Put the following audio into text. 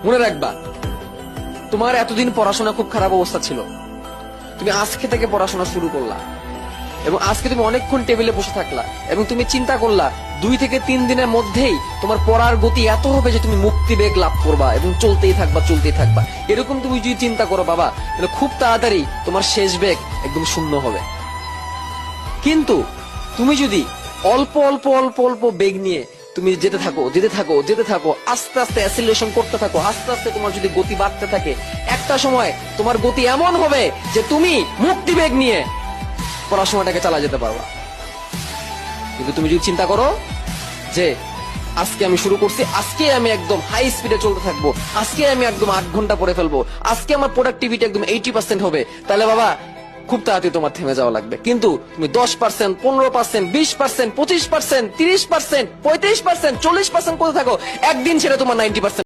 মনে রাখবা, তোমার এতদিন পড়াশোনা খুব খারাপ অবস্থা ছিল, তুমি আজকে থেকে পড়াশোনা শুরু করলা এবং আজকে তুমি অনেকক্ষণ টেবিলে বসে থাকলা এবং তুমি চিন্তা করলা 2 থেকে 3 দিনের মধ্যেই তোমার পড়ার গতি এত হবে যে তুমি মুক্তি বেগ লাভ করবা এবং চলতেই থাকবা। এরকম তুমি যদি চিন্তা করো বাবা, তাহলে খুব তাড়াতাড়ি তোমার শেষ বেগ একদম শূন্য হবে। কিন্তু তুমি যদি অল্প অল্প অল্প অল্প বেগ নিয়ে তুমি যেতে থাকো, আস্তে আস্তে অ্যাসিলেশন করতে থাকো, আস্তে আস্তে তোমার যদি গতি বাড়তে থাকে, একটা সময় তোমার গতি এমন হবে যে তুমি মুক্তি বেগ নিয়ে পড়াশোনাটাকে চালা যেতে পারবা। কিন্তু তুমি যদি চিন্তা করো যে আজকে আমি শুরু করছি, আজকে আমি একদম হাই স্পিডে চলতে থাকবো, আজকে আমি একদম 8 ঘন্টা পড়ে ফেলবো, আজকে আমার প্রোডাক্টিভিটি একদম 80% হবে, তাহলে বাবা খুব তাড়াতাড়ি তোমার থেমে যাওয়া লাগবে। কিন্তু তুমি 10%, 15%, 20%, 25%, 30%, 35%, 40% করতে থাকো, একদিন ছেড়ে তোমার 90%